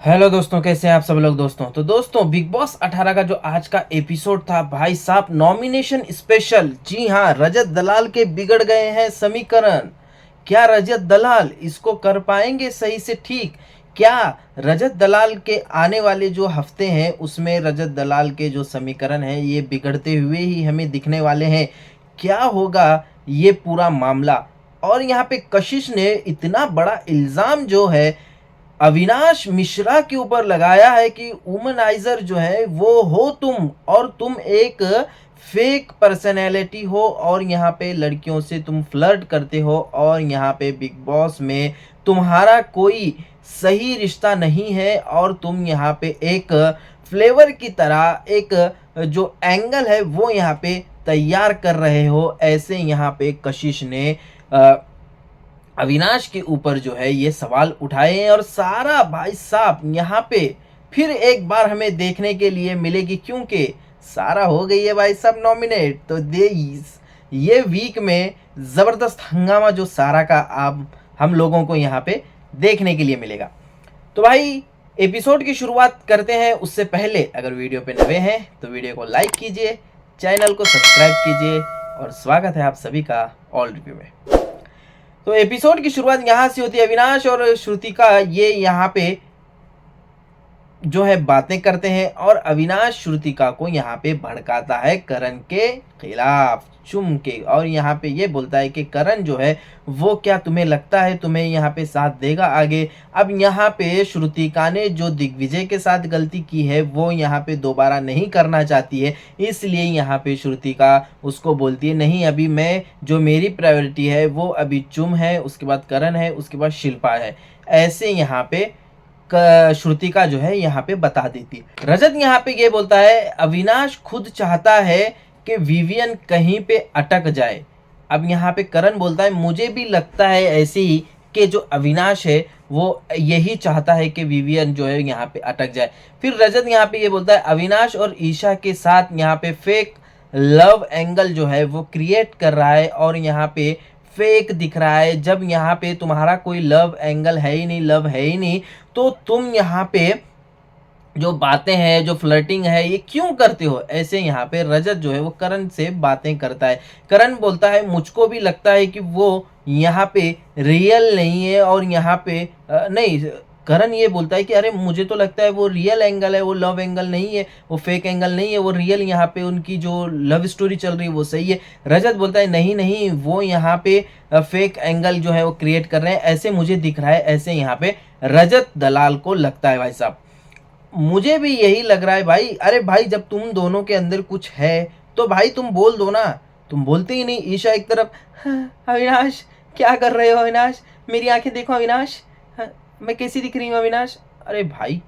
Hello दोस्तों, कैसे हैं आप सब लोग। दोस्तों बिग बॉस 18 का जो आज का एपिसोड था भाई साहब, नॉमिनेशन स्पेशल। जी हाँ, रजत दलाल के बिगड़ गए हैं समीकरण। क्या रजत दलाल इसको कर पाएंगे सही से ठीक? क्या रजत दलाल के आने वाले जो हफ्ते हैं उसमें रजत दलाल के जो समीकरण हैं ये बिगड़ते हुए ही हमें दिखने वाले हैं? क्या होगा ये पूरा मामला? और यहाँ पे कशिश ने इतना बड़ा इल्ज़ाम जो है अविनाश मिश्रा के ऊपर लगाया है कि वुमनाइजर जो है वो हो तुम, और तुम एक फेक पर्सनैलिटी हो, और यहाँ पे लड़कियों से तुम फ्लर्ट करते हो, और यहाँ पे बिग बॉस में तुम्हारा कोई सही रिश्ता नहीं है, और तुम यहाँ पे एक फ्लेवर की तरह एक जो एंगल है वो यहाँ पे तैयार कर रहे हो। ऐसे यहाँ पे कशिश ने अविनाश के ऊपर जो है ये सवाल उठाए हैं, और सारा भाई साहब यहाँ पे फिर एक बार हमें देखने के लिए मिलेगी, क्योंकि सारा हो गई है भाई साहब नॉमिनेट। तो ये वीक में ज़बरदस्त हंगामा जो सारा का आप हम लोगों को यहाँ पे देखने के लिए मिलेगा। तो भाई एपिसोड की शुरुआत करते हैं। उससे पहले अगर वीडियो पे नए हैं तो वीडियो को लाइक कीजिए, चैनल को सब्सक्राइब कीजिए, और स्वागत है आप सभी का ऑल रिव्यू में। तो एपिसोड की शुरुआत यहाँ से होती है। अविनाश और श्रुति का ये यहाँ पे जो है बातें करते हैं, और अविनाश श्रुतिका को यहाँ पे भड़काता है करण के खिलाफ चुम के, और यहाँ पे ये बोलता है कि करण जो है वो क्या तुम्हें लगता है तुम्हें यहाँ पे साथ देगा आगे? अब यहाँ पे श्रुतिका ने जो दिग्विजय के साथ गलती की है वो यहाँ पे दोबारा नहीं करना चाहती है, इसलिए यहाँ पे श्रुतिका उसको बोलती है नहीं, अभी मैं जो मेरी प्रायोरिटी है वो अभी चुम है, उसके बाद करण है, उसके बाद शिल्पा है। ऐसे यहाँ पे श्रुतिका जो है यहाँ पे बता देती। रजत यहाँ पे ये बोलता है अविनाश खुद चाहता है कि विवियन कहीं पे अटक जाए। अब यहाँ पे करण बोलता है मुझे भी लगता है ऐसे ही कि जो अविनाश है वो यही चाहता है कि विवियन जो है यहाँ पे अटक जाए। फिर रजत यहाँ पे ये बोलता है अविनाश और ईशा के साथ यहाँ पे फेक लव एंगल जो है वो क्रिएट कर रहा है, और यहाँ पे फेक दिख रहा है। जब यहाँ पे तुम्हारा कोई लव एंगल है ही नहीं, लव है ही नहीं, तो तुम यहाँ पे जो बातें हैं, जो फ्लर्टिंग है, ये क्यों करते हो? ऐसे यहाँ पे रजत जो है वो करण से बातें करता है। करण बोलता है मुझको भी लगता है कि वो यहाँ पे रियल नहीं है, और यहाँ पे नहीं, करण ये बोलता है कि अरे मुझे तो लगता है वो रियल एंगल है, वो लव एंगल नहीं है, वो फेक एंगल नहीं है, वो रियल यहाँ पे उनकी जो लव स्टोरी चल रही है वो सही है। रजत बोलता है नहीं नहीं, वो यहाँ पे फेक एंगल जो है वो क्रिएट कर रहे हैं, ऐसे मुझे दिख रहा है। ऐसे यहाँ पे रजत दलाल को लगता है। भाई साहब मुझे भी यही लग रहा है भाई। अरे भाई जब तुम दोनों के अंदर कुछ है तो भाई तुम बोल दो ना, तुम बोलते ही नहीं। ईशा एक तरफ हाँ, अविनाश क्या कर रहे हो अविनाश, मेरी आंखें देखो अविनाश, हाँ, मैं कैसी दिख रही हूँ अविनाश। अरे भाई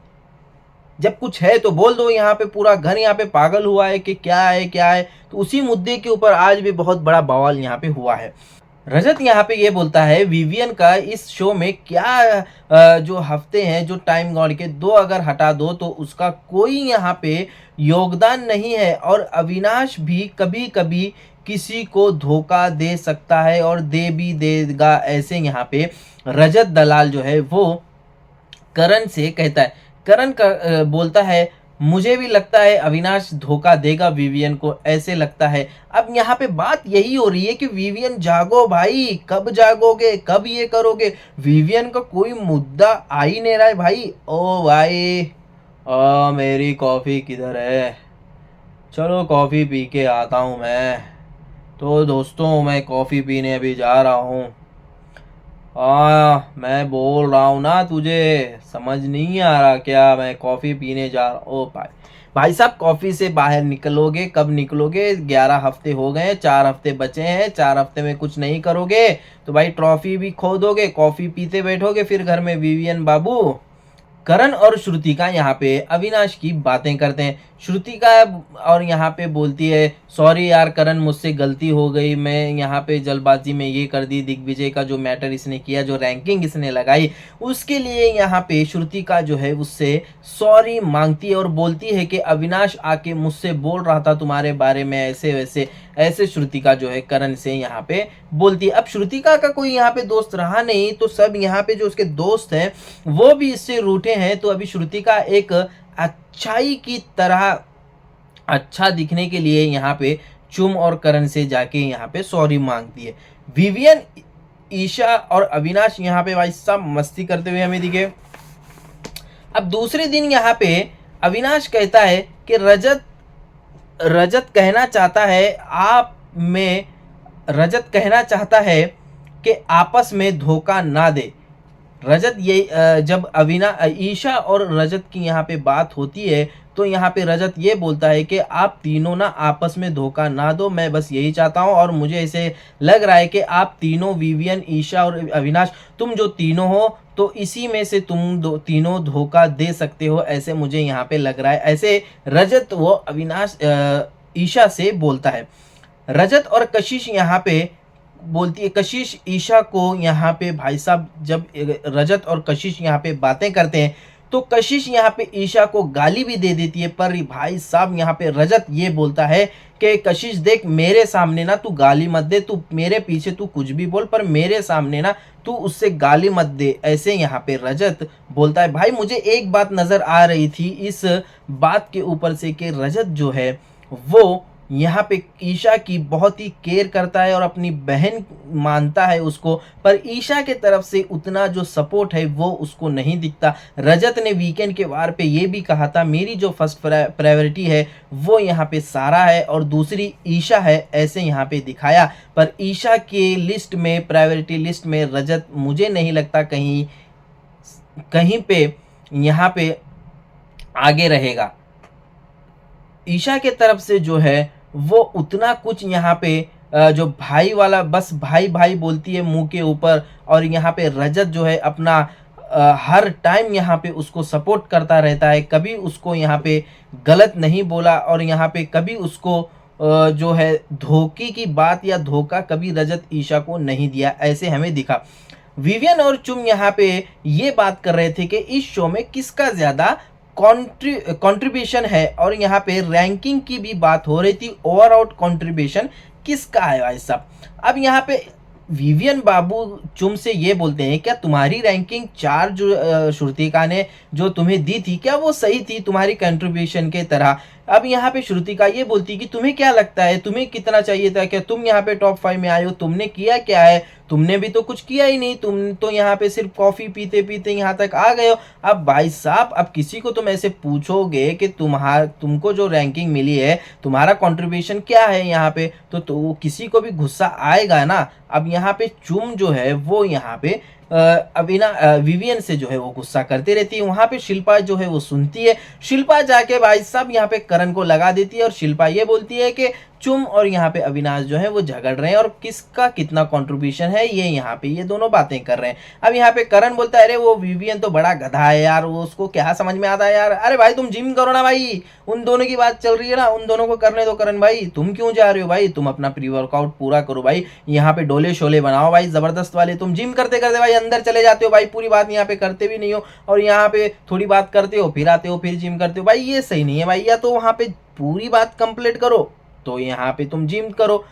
जब कुछ है तो बोल दो। यहाँ पे पूरा घर यहाँ पे पागल हुआ है कि क्या है क्या है, तो उसी मुद्दे के ऊपर आज भी बहुत बड़ा बवाल यहाँ पे हुआ है। रजत यहाँ पे ये बोलता है विवियन का इस शो में क्या जो हफ्ते हैं, जो टाइम गॉड के दो अगर हटा दो तो उसका कोई यहाँ पे योगदान नहीं है, और अविनाश भी कभी कभी किसी को धोखा दे सकता है, और दे भी देगा। ऐसे यहाँ पे रजत दलाल जो है वो करण से कहता है। करण का बोलता है मुझे भी लगता है अविनाश धोखा देगा विवियन को, ऐसे लगता है। अब यहाँ पे बात यही हो रही है कि विवियन जागो भाई, कब जागोगे, कब ये करोगे? विवियन का कोई मुद्दा आ ही नहीं रहा है भाई। ओ भाई मेरी कॉफ़ी किधर है? चलो कॉफ़ी पी के आता हूँ मैं। तो दोस्तों मैं कॉफ़ी पीने अभी जा रहा हूँ। मैं बोल रहा हूँ ना, तुझे समझ नहीं आ रहा क्या? मैं कॉफ़ी पीने जा रहा हूँ। ओ भाई, भाई साहब कॉफ़ी से बाहर निकलोगे कब निकलोगे? 11 हफ्ते हो गए, 4 हफ्ते बचे हैं। 4 हफ्ते में कुछ नहीं करोगे तो भाई ट्रॉफी भी खो दोगे, कॉफ़ी पीते बैठोगे फिर घर में विवियन बाबू। करण और श्रुतिका यहाँ पे अविनाश की बातें करते हैं। श्रुतिका और यहाँ पे बोलती है सॉरी यार करण, मुझसे गलती हो गई, मैं यहाँ पे जल्दबाजी में ये कर दी। दिग्विजय का जो मैटर इसने किया, जो रैंकिंग इसने लगाई, उसके लिए यहाँ पे श्रुतिका जो है उससे सॉरी मांगती है, और बोलती है कि अविनाश आके मुझसे बोल रहा था तुम्हारे बारे में ऐसे वैसे। ऐसे श्रुतिका जो है करण से यहाँ पे बोलती है। अब श्रुतिका का कोई यहाँ पे दोस्त रहा नहीं, तो सब यहाँ पे जो उसके दोस्त हैं वो भी इससे रूठे दिखने हैं तो अभी श्रुतिका एक अच्छाई की तरह अच्छा दिखने के लिए यहाँ पे चुम और करण से जाके यहाँ पे सॉरी मांगती है। विवियन, ईशा और अविनाश यहाँ पे भाई सब मस्ती करते हुए हमें दिखे। अब दूसरे दिन यहाँ पे अविनाश कहता है कि रजत रजत कहना चाहता है आप में रजत कहना चाहता है कि आपस में धोखा ना दे। रजत ये जब ईशा और रजत की यहाँ पे बात होती है तो यहाँ पे रजत ये बोलता है कि आप तीनों ना आपस में धोखा ना दो, मैं बस यही चाहता हूँ और मुझे ऐसे लग रहा है कि आप तीनों विवियन, ईशा और अविनाश, तुम जो तीनों हो तो इसी में से तुम तीनों धोखा दे सकते हो, ऐसे मुझे यहाँ पे लग रहा है। ऐसे रजत वो अविनाश ईशा से बोलता है। रजत और कशिश यहाँ पे बोलती है, कशिश ईशा को यहाँ पे भाई साहब जब रजत और कशिश यहाँ पे बातें करते हैं तो कशिश यहाँ पे ईशा को गाली भी दे देती है, पर भाई साहब यहाँ पे रजत ये बोलता है कि कशिश देख, मेरे सामने ना तू गाली मत दे, तू मेरे पीछे तू कुछ भी बोल पर मेरे सामने ना तू उससे गाली मत दे, ऐसे यहाँ पे रजत बोलता है। भाई मुझे एक बात नजर आ रही थी इस बात के ऊपर से कि रजत जो है वो यहाँ पे ईशा की बहुत ही केयर करता है और अपनी बहन मानता है उसको, पर ईशा के तरफ से उतना जो सपोर्ट है वो उसको नहीं दिखता। रजत ने वीकेंड के वार पे ये भी कहा था, मेरी जो फर्स्ट प्रायोरिटी है वो यहाँ पे सारा है और दूसरी ईशा है, ऐसे यहाँ पे दिखाया। पर ईशा के लिस्ट में, प्रायोरिटी लिस्ट में रजत मुझे नहीं लगता कहीं कहीं पे यहाँ पे आगे रहेगा। ईशा के तरफ से जो है वो उतना कुछ यहाँ पे जो भाई वाला, बस भाई भाई बोलती है मुंह के ऊपर, और यहाँ पे रजत जो है अपना हर टाइम यहाँ पे उसको सपोर्ट करता रहता है, कभी उसको यहाँ पे गलत नहीं बोला और यहाँ पे कभी उसको जो है धोखे की बात या धोखा कभी रजत ईशा को नहीं दिया, ऐसे हमें दिखा। विवियन और चुम यहाँ पे ये बात कर रहे थे कि इस शो में किसका ज्यादा कंट्रीब्यूशन है और यहाँ पे रैंकिंग की भी बात हो रही थी, ओवरऑल कंट्रीब्यूशन किसका है भाई साहब। अब यहाँ पे विवियन बाबू चुम से ये बोलते हैं, क्या तुम्हारी रैंकिंग 4 जो श्रुतिका ने जो तुम्हें दी थी क्या वो सही थी तुम्हारी कंट्रीब्यूशन के तरह। अब यहाँ पे श्रुतिका ये बोलती कि तुम्हें क्या लगता है, तुम्हें कितना चाहिए था, क्या तुम यहाँ पे टॉप 5 में आए हो, तुमने किया क्या है, तुमने भी तो कुछ किया ही नहीं, तुम तो यहाँ पे सिर्फ कॉफी पीते पीते यहाँ तक आ गए हो। अब भाई साहब अब किसी को तुम ऐसे पूछोगे कि तुमको जो रैंकिंग मिली है तुम्हारा कंट्रीब्यूशन क्या है यहाँ पे, तो किसी को भी गुस्सा आएगा ना। अब यहाँ पे चुम जो है वो यहाँ पे विवियन से जो है वो गुस्सा करती रहती है। वहां पे शिल्पा जो है वो सुनती है, शिल्पा जाके भाई साहब यहाँ पे करण को लगा देती है और शिल्पा ये बोलती है कि चुम और यहाँ पे अविनाश जो है वो झगड़ रहे हैं और किसका कितना कंट्रीब्यूशन है ये यहाँ पे ये दोनों बातें कर रहे हैं। अब यहाँ पे करण बोलता है, अरे वो विवियन तो बड़ा गधा है यार, वो उसको क्या समझ में आता है यार। अरे भाई तुम जिम करो ना भाई, उन दोनों की बात चल रही है ना, उन दोनों को करने दो। करण भाई तुम क्यों जा रहे हो भाई, तुम अपना प्री वर्कआउट पूरा करो भाई, यहाँ पे डोले शोले बनाओ भाई जबरदस्त वाले। तुम जिम करते करते भाई अंदर चले जाते हो भाई, पूरी बात यहाँ पे करते भी नहीं हो और यहाँ पे थोड़ी बात करते हो फिर आते हो फिर जिम करते हो भाई, ये सही नहीं है भाई। या तो वहां पे पूरी बात कंप्लीट करो तो यहाँ पे तुम जिम करो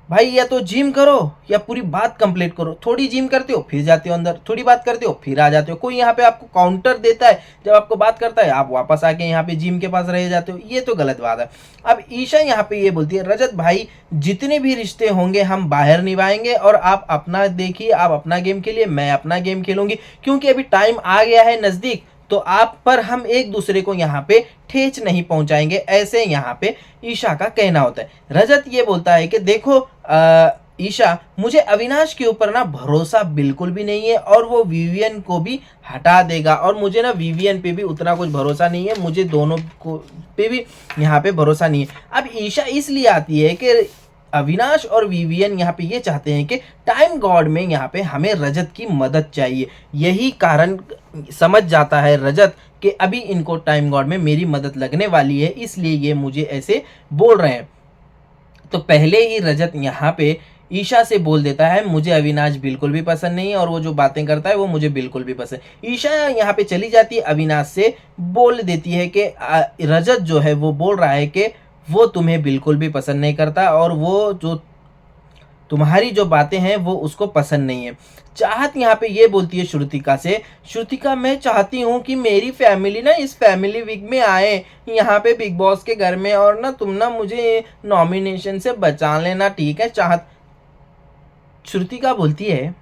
भाई, या तो जिम करो या पूरी बात कंप्लीट करो। थोड़ी जिम करते हो फिर जाते हो अंदर, थोड़ी बात करते हो फिर आ जाते हो। कोई यहाँ पे आपको काउंटर देता है, जब आपको बात करता है आप वापस आके यहाँ पे जिम के पास रह जाते हो, ये तो गलत बात है। अब ईशा यहाँ पे ये बोलती है, रजत भाई जितने भी रिश्ते होंगे हम बाहर निभाएंगे और आप अपना देखिए, आप अपना गेम खेलिए, मैं अपना गेम खेलूंगी, क्योंकि अभी टाइम आ गया है नजदीक, तो आप पर हम एक दूसरे को यहाँ पे ठेच नहीं पहुंचाएंगे, ऐसे यहाँ पे ईशा का कहना होता है। रजत ये बोलता है कि देखो ईशा, मुझे अविनाश के ऊपर ना भरोसा बिल्कुल भी नहीं है और वो विवियन को भी हटा देगा और मुझे ना विवियन पे भी उतना कुछ भरोसा नहीं है, मुझे दोनों को पे भी यहाँ पे भरोसा नहीं है। अब ईशा इसलिए आती है कि अविनाश और विवियन यहाँ पे ये चाहते हैं कि टाइम गॉड में यहाँ पे हमें रजत की मदद चाहिए, यही कारण समझ जाता है रजत कि अभी इनको टाइम गॉड में मेरी मदद लगने वाली है, इसलिए ये मुझे ऐसे बोल रहे हैं। तो पहले ही रजत यहाँ पे ईशा से बोल देता है, मुझे अविनाश बिल्कुल भी पसंद नहीं है और वो जो बातें करता है वो मुझे बिल्कुल भी पसंद। ईशा यहाँ पे चली जाती है, अविनाश से बोल देती है कि रजत जो है वो बोल रहा है कि वो तुम्हें बिल्कुल भी पसंद नहीं करता और वो जो तुम्हारी जो बातें हैं वो उसको पसंद नहीं है। चाहत यहाँ पे ये बोलती है श्रुतिका से, श्रुतिका मैं चाहती हूँ कि मेरी फैमिली ना इस फैमिली वीक में आए यहाँ पे बिग बॉस के घर में, और ना तुम ना मुझे नॉमिनेशन से बचा लेना, ठीक है। चाहत श्रुतिका बोलती है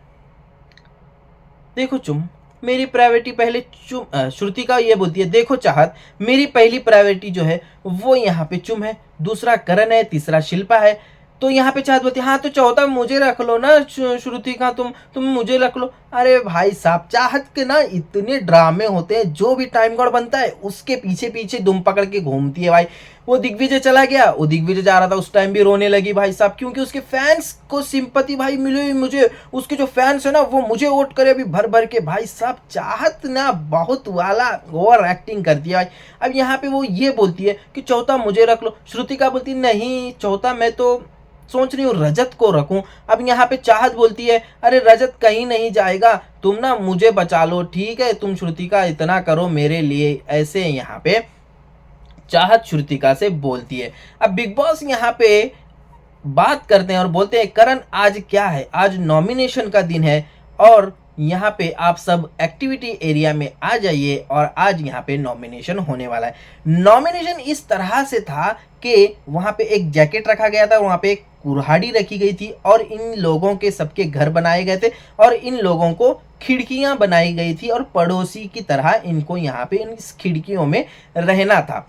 देखो चुम, मेरी प्रायोरिटी पहले चुम, श्रुतिका ये बोलती है देखो चाहत, मेरी पहली प्रायोरिटी जो है वो यहाँ पे चुम है, दूसरा करण है, तीसरा शिल्पा है। तो यहाँ पे चाहत बोलती है हाँ तो चौथा मुझे रख लो ना श्रुतिका, तुम मुझे रख लो। अरे भाई साहब, चाहत के ना इतने ड्रामे होते हैं, जो भी टाइम कार्ड बनता है उसके पीछे पीछे दुम पकड़ के घूमती है भाई। वो दिग्विजय चला गया, वो दिग्विजय जा रहा था उस टाइम भी रोने लगी भाई साहब, क्योंकि उसके फैंस को सिंपैथी भाई मिले, मुझे उसके जो फैंस है ना वो मुझे वोट करे अभी भर भर के। भाई साहब चाहत ना बहुत वाला ओवर एक्टिंग करती है भाई। अब यहाँ पे वो ये बोलती है कि चौथा मुझे रख लो, श्रुतिका बोलती नहीं चौथा मैं तो सोच रही हूँ रजत को रखूं। अब यहाँ पे चाहत बोलती है अरे रजत कहीं नहीं जाएगा, तुम ना मुझे बचा लो, ठीक है तुम श्रुतिका इतना करो मेरे लिए, ऐसे यहाँ पे चाहत श्रुतिका से बोलती है। अब बिग बॉस यहाँ पे बात करते हैं और बोलते हैं करण आज क्या है, आज नॉमिनेशन का दिन है और यहाँ पे आप सब एक्टिविटी एरिया में आ जाइए और आज यहाँ पे नॉमिनेशन होने वाला है। नॉमिनेशन इस तरह से था कि वहाँ पे एक जैकेट रखा गया था, वहाँ पे एक कुल्हाड़ी रखी गई थी और इन लोगों के सबके घर बनाए गए थे और इन लोगों को खिड़कियां बनाई गई थी और पड़ोसी की तरह इनको यहाँ पे इन खिड़कियों में रहना था।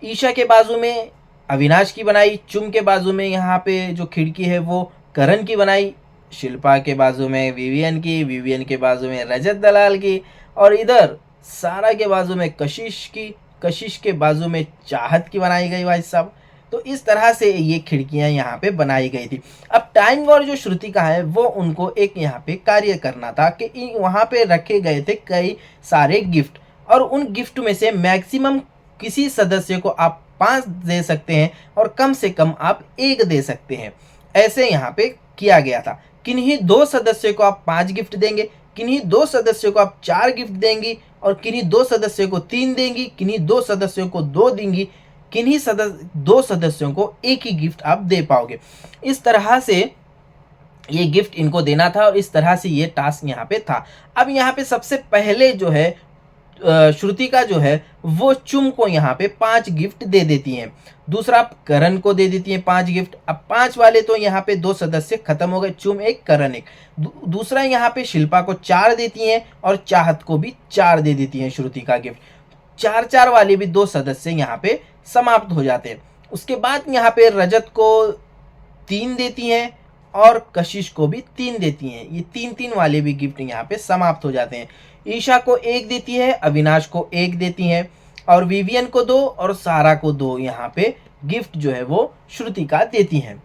ईशा के बाजू में अविनाश की बनाई, चुम के बाजू में यहाँ पे जो खिड़की है वो करण की बनाई, शिल्पा के बाजू में विवियन की, विवियन के बाजू में रजत दलाल की, और इधर सारा के बाजू में कशिश की, कशिश के बाजू में चाहत की बनाई गई भाई साहब। तो इस तरह से ये खिड़कियां यहाँ पे बनाई गई थी। अब टाइम वॉर जो श्रुतिका है वो उनको एक यहाँ पे कार्य करना था कि वहाँ पे रखे गए थे कई सारे गिफ्ट, और उन गिफ्ट में से मैक्सिमम किसी सदस्य को आप 5 दे सकते हैं और कम से कम आप 1 दे सकते हैं, ऐसे यहाँ पे किया गया था। किन्हीं 2 सदस्यों को आप 5 गिफ्ट देंगे, किन्हीं 2 सदस्यों को आप 4 गिफ्ट देंगी, और किन्हीं 2 सदस्यों को 3 देंगी, किन्हीं 2 सदस्यों को 2 देंगी, किन्हीं 2 सदस्यों को 1 ही गिफ्ट आप दे पाओगे। इस तरह से ये गिफ्ट इनको देना था और इस तरह से ये टास्क यहाँ पे था। अब यहाँ पे सबसे पहले जो है श्रुतिका जो है वो चुम को यहाँ पे 5 गिफ्ट दे देती हैं, दूसरा करण को दे देती हैं 5 गिफ्ट। अब 5 वाले तो यहाँ पे 2 सदस्य खत्म हो गए, चुम 1 करण 1। दूसरा यहाँ पे शिल्पा को 4 देती हैं और चाहत को भी 4 दे देती हैं श्रुतिका गिफ्ट। 4-4 वाले भी 2 सदस्य यहाँ पे समाप्त हो जाते हैं। उसके बाद यहाँ पे रजत को 3 देती हैं और कशिश को भी 3 देती हैं। ये 3-3 वाले भी गिफ्ट यहाँ पे समाप्त हो जाते हैं। ईशा को 1 देती है, अविनाश को 1 देती हैं और विवियन को 2 और सारा को 2 यहाँ पे गिफ्ट जो है वो श्रुतिका देती हैं।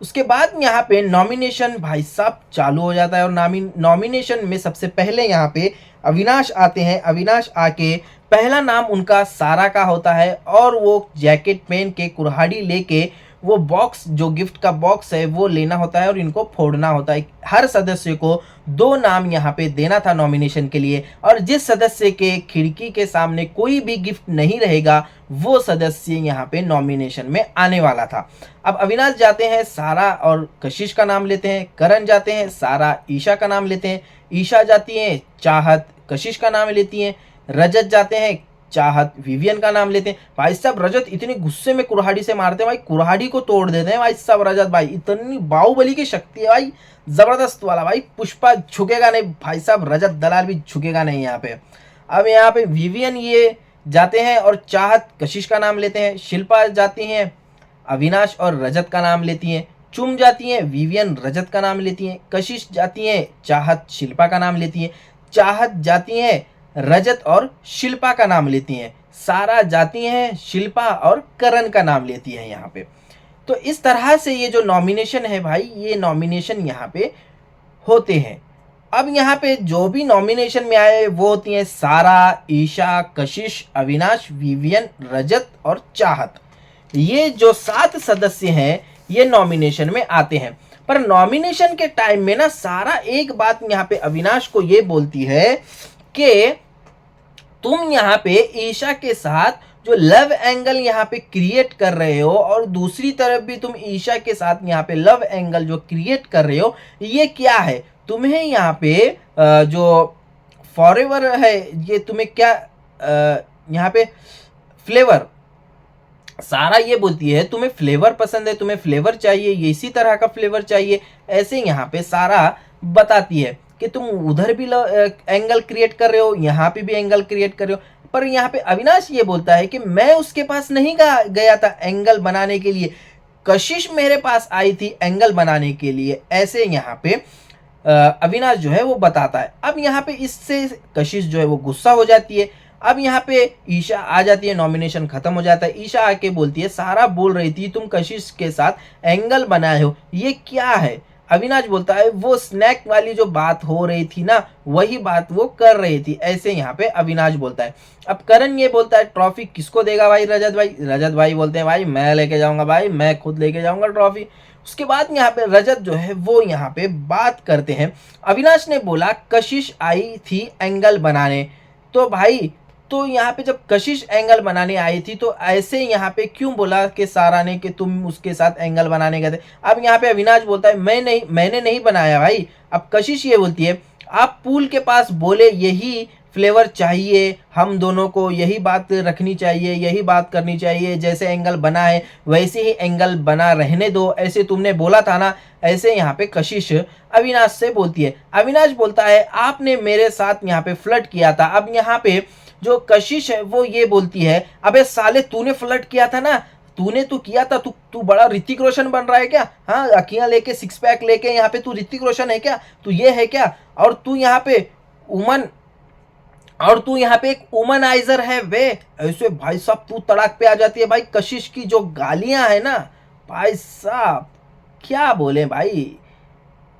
उसके बाद यहाँ पे नॉमिनेशन भाई साहब चालू हो जाता है और नॉमिनेशन में सबसे पहले यहाँ पे अविनाश आते हैं। अविनाश आके पहला नाम उनका सारा का होता है और वो जैकेट पहन के कुल्हाड़ी लेके वो बॉक्स जो गिफ्ट का बॉक्स है वो लेना होता है और इनको फोड़ना होता है। हर सदस्य को 2 नाम यहाँ पे देना था नॉमिनेशन के लिए, और जिस सदस्य के खिड़की के सामने कोई भी गिफ्ट नहीं रहेगा वो सदस्य यहाँ पे नॉमिनेशन में आने वाला था। अब अविनाश जाते हैं, सारा और कशिश का नाम लेते हैं, करण जाते हैं, सारा ईशा का नाम लेते हैं, ईशा जाती है, चाहत कशिश का नाम लेती हैं, रजत जाते हैं, चाहत विवियन का नाम लेते हैं। भाई साहब रजत इतने गुस्से में कुल्हाड़ी से मारते हैं भाई, कुल्हाड़ी को तोड़ देते हैं भाई साहब रजत भाई, इतनी बाहुबली की शक्ति है भाई, जबरदस्त वाला भाई। पुष्पा झुकेगा नहीं भाई साहब, रजत दलाल भी झुकेगा नहीं यहाँ पे। अब यहाँ पे विवियन ये जाते हैं और चाहत कशिश का नाम लेते हैं, शिल्पा जाती हैं, अविनाश और रजत का नाम लेती हैं, चुम जाती हैं, विवियन रजत का नाम लेती हैं, कशिश जाती हैं, चाहत शिल्पा का नाम लेती हैं, चाहत जाती हैं, रजत और शिल्पा का नाम लेती हैं, सारा जाती हैं, शिल्पा और करण का नाम लेती हैं यहाँ पे। तो इस तरह से ये जो नॉमिनेशन है भाई, ये नॉमिनेशन यहाँ पे होते हैं। अब यहाँ पे जो भी नॉमिनेशन में आए वो होती हैं सारा, ईशा, कशिश, अविनाश, विवियन, रजत और चाहत। ये जो 7 सदस्य हैं ये नॉमिनेशन में आते हैं। पर नॉमिनेशन के टाइम में ना सारा एक बात यहाँ पे अविनाश को ये बोलती है कि तुम यहाँ पे ईशा के साथ जो लव एंगल यहाँ पे क्रिएट कर रहे हो और दूसरी तरफ भी तुम ईशा के साथ यहाँ पे लव एंगल जो क्रिएट कर रहे हो, ये क्या है? तुम्हें यहाँ पे जो फॉरएवर है, ये तुम्हें क्या यहाँ पे फ्लेवर, सारा ये बोलती है तुम्हें फ्लेवर पसंद है, तुम्हें फ्लेवर चाहिए, ये इसी तरह का फ्लेवर चाहिए। ऐसे यहाँ पे सारा बताती है कि तुम उधर भी एंगल क्रिएट कर रहे हो, यहाँ पे भी एंगल क्रिएट कर रहे हो। पर यहाँ पे अविनाश ये बोलता है कि मैं उसके पास नहीं गया था एंगल बनाने के लिए, कशिश मेरे पास आई थी एंगल बनाने के लिए। ऐसे यहाँ पे अविनाश जो है वो बताता है। अब यहाँ पे इससे कशिश जो है वो गुस्सा हो जाती है। अब यहाँ पे ईशा आ जाती है, नॉमिनेशन खत्म हो जाता है। ईशा आके बोलती है सारा बोल रही थी तुम कशिश के साथ एंगल बनाए हो, ये क्या है? अविनाश बोलता है वो स्नैक वाली जो बात हो रही थी ना, वही बात वो कर रही थी। ऐसे यहाँ पे अविनाश बोलता है। अब करण ये बोलता है ट्रॉफी किसको देगा भाई? रजत भाई। रजत भाई बोलते हैं भाई मैं लेके जाऊंगा भाई, मैं खुद लेके जाऊंगा ट्रॉफी। उसके बाद यहाँ पे रजत जो है वो यहाँ पे बात करते हैं। अविनाश ने बोला कशिश आई थी एंगल बनाने, तो भाई तो यहाँ पे जब कशिश एंगल बनाने आई थी तो ऐसे यहाँ पे क्यों बोला कि सारा ने कि तुम उसके साथ एंगल बनाने गए थे? अब यहाँ पे अविनाश बोलता है मैंने नहीं बनाया भाई। अब कशिश ये बोलती है आप पूल के पास बोले यही फ्लेवर चाहिए, हम दोनों को यही बात रखनी चाहिए, यही बात करनी चाहिए, जैसे एंगल बना है वैसे ही एंगल बना रहने दो, ऐसे तुमने बोला था ना। ऐसे यहाँ पे कशिश अविनाश से बोलती है। अविनाश बोलता है आपने मेरे साथ यहाँ पे फ्लर्ट किया था। अब यहाँ पे जो कशिश है वो ये बोलती है अबे साले तूने फ्लर्ट किया था ना, तूने तो किया था, तू बड़ा ऋतिक रोशन बन रहा है क्या? हाँ, अखियां लेके सिक्स पैक लेके यहाँ पे तू ऋतिक रोशन है क्या? तू ये है क्या? और तू यहाँ पे उमन, और तू यहाँ पे एक वुमनाइजर है वे। ऐसे भाई साहब तू तड़ाक पे आ जाती है भाई। कशिश की जो गालियां है ना भाई साहब, क्या बोले भाई।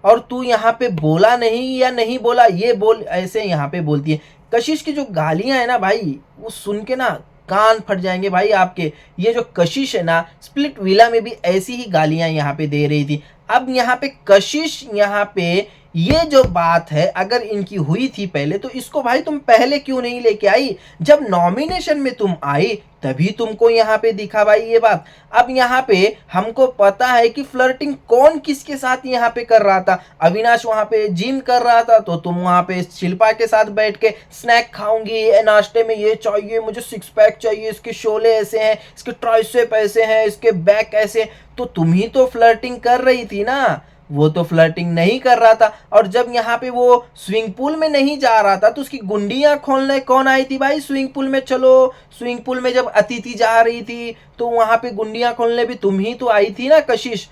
और तू यहाँ पे बोला नहीं या नहीं बोला ये बोल, ऐसे यहाँ पे बोलती है। कशिश की जो गालियां है ना भाई, वो सुन के ना कान फट जाएंगे भाई आपके। ये जो कशिश है ना, स्प्लिट विला में भी ऐसी ही गालियां यहाँ पे दे रही थी। अब यहाँ पे कशिश यहाँ पे ये जो बात है अगर इनकी हुई थी पहले, तो इसको भाई तुम पहले क्यों नहीं लेके आई? जब नॉमिनेशन में तुम आई तभी तुमको यहाँ पे दिखा भाई ये बात। अब यहाँ पे हमको पता है कि फ्लर्टिंग कौन किसके साथ यहाँ पे कर रहा था। अविनाश वहाँ पे जिम कर रहा था तो तुम वहाँ पे शिल्पा के साथ बैठ के स्नैक खाऊंगी, नाश्ते में ये चाहिए, मुझे सिक्स पैक चाहिए, इसके शोले ऐसे हैं, इसके ट्राइसेप ऐसे हैं, इसके बैक ऐसे, तो तुम ही तो फ्लर्टिंग कर रही थी ना, वो तो फ्लर्टिंग नहीं कर रहा था। और जब यहाँ पे वो स्विमिंग पूल में नहीं जा रहा था तो उसकी गुंडियां खोलने कौन आई थी भाई स्विमिंग पूल में? चलो, स्विमिंग पूल में जब अतिथि जा रही थी तो वहां पे गुंडियां खोलने भी तुम ही तो आई थी ना कशिश,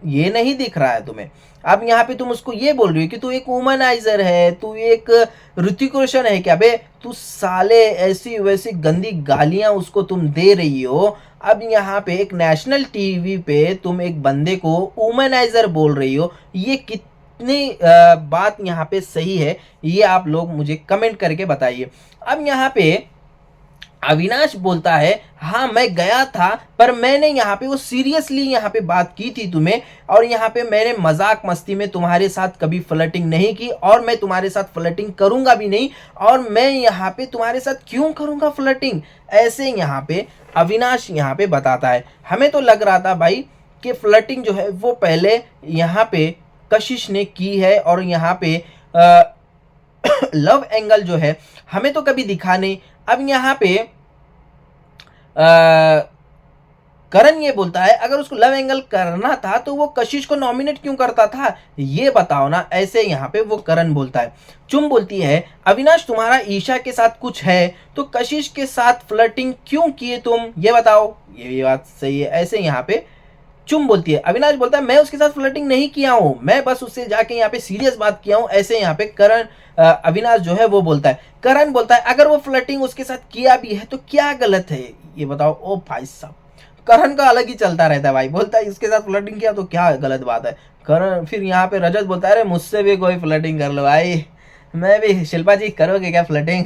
ये नहीं दिख रहा है तुम्हें? अब यहाँ पे तुम उसको ये बोल रही हो कि तू एक वुमनाइजर है, तू एक ऋतिक रोशन है क्या बे? तू साले ऐसी वैसी गंदी गालियां उसको तुम दे रही हो। अब यहाँ पे एक नेशनल टीवी पे तुम एक बंदे को वुमनाइजर बोल रही हो, ये कितनी बात यहाँ पे सही है, ये आप लोग मुझे कमेंट करके बताइए। अब यहाँ पे अविनाश बोलता है हाँ मैं गया था, पर मैंने यहाँ पे वो सीरियसली यहाँ पे बात की थी तुम्हें, और यहाँ पे मैंने मजाक मस्ती में तुम्हारे साथ कभी फ्लर्टिंग नहीं की, और मैं तुम्हारे साथ फ्लर्टिंग करूंगा भी नहीं, और मैं यहाँ पे तुम्हारे साथ क्यों करूंगा फ्लर्टिंग? ऐसे यहाँ पे अविनाश यहाँ पे बताता है। हमें तो लग रहा था भाई कि फ्लर्टिंग जो है वो पहले यहाँ पे कशिश ने की है, और यहाँ पे लव एंगल जो है हमें तो कभी दिखा नहीं। अब यहाँ पे करण ये बोलता है अगर उसको लव एंगल करना था तो वो कशिश को नॉमिनेट क्यों करता था, ये बताओ ना। ऐसे यहाँ पे वो करण बोलता है। चुम बोलती है अविनाश तुम्हारा ईशा के साथ कुछ है तो कशिश के साथ फ्लर्टिंग क्यों किए तुम, ये बताओ। ये बात सही है। ऐसे यहाँ पे चुम बोलती है। अविनाश बोलता है मैं उसके साथ फ्लर्टिंग नहीं किया हूँ, मैं बस उससे जाके यहाँ पे सीरियस बात किया हूँ। ऐसे यहाँ पे करण अविनाश जो है वो बोलता है। करण बोलता है अगर वो फ्लर्टिंग उसके साथ किया भी है तो क्या गलत है, ये बताओ। ओ भाई साहब, करण का अलग ही चलता रहता है भाई। बोलता है इसके साथ फ्लर्टिंग किया तो क्या गलत बात है। करण फिर यहाँ पे रजत बोलता है अरे मुझसे भी कोई फ्लर्टिंग कर लो भाई, मैं भी। शिल्पा जी करोगे क्या फ्लर्टिंग?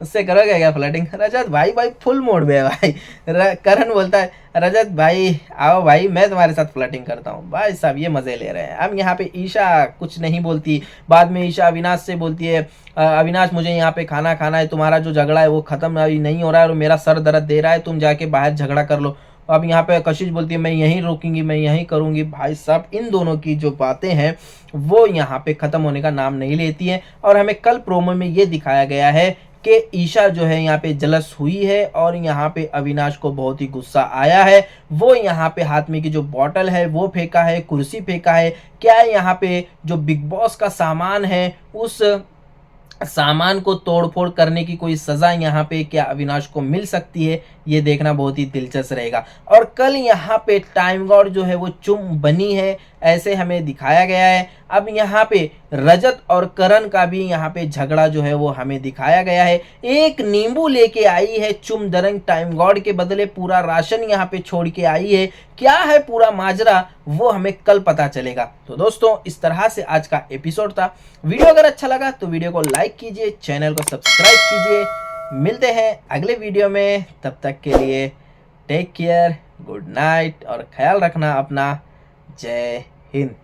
उससे करोगे क्या फ्लर्टिंग? रजत भाई भाई फुल मोड में है भाई। करण बोलता है रजत भाई आओ भाई मैं तुम्हारे साथ फ्लर्टिंग करता हूँ। भाई साहब ये मजे ले रहे हैं। अब यहाँ पे ईशा कुछ नहीं बोलती। बाद में ईशा अविनाश से बोलती है अविनाश मुझे यहाँ पे खाना खाना है, तुम्हारा जो झगड़ा है वो खत्म अभी नहीं हो रहा है और मेरा सर दर्द दे रहा है, तुम जाके बाहर झगड़ा कर लो। अब यहाँ पे कशिश बोलती है मैं यहीं रोकूंगी, मैं यहीं करूंगी। भाई साहब इन दोनों की जो बातें हैं वो यहाँ पे खत्म होने का नाम नहीं लेती हैं। और हमें कल प्रोमो में ये दिखाया गया है कि ईशा जो है यहाँ पे जलस हुई है और यहाँ पे अविनाश को बहुत ही गुस्सा आया है। वो यहाँ पे हाथ में की जो बॉटल है वो फेंका है, कुर्सी फेंका है। क्या यहाँ पे जो बिग बॉस का सामान है उस सामान को तोड़फोड़ करने की कोई सजा यहाँ पे क्या अविनाश को मिल सकती है, ये देखना बहुत ही दिलचस्प रहेगा। और कल यहाँ पे टाइम गॉड जो है वो चुम बनी है ऐसे हमें दिखाया गया है। अब यहाँ पे रजत और करण का भी यहाँ पे झगड़ा जो है वो हमें दिखाया गया है। एक नींबू लेके आई है चुम दरंग टाइम गॉड के बदले, पूरा राशन यहाँ पे छोड़ के आई है। क्या है पूरा माजरा वो हमें कल पता चलेगा। तो दोस्तों इस तरह से आज का एपिसोड था। वीडियो अगर अच्छा लगा तो वीडियो को लाइक कीजिए, चैनल को सब्सक्राइब कीजिए। मिलते हैं अगले वीडियो में, तब तक के लिए टेक केयर, गुड नाइट और ख्याल रखना अपना। जय हिंद।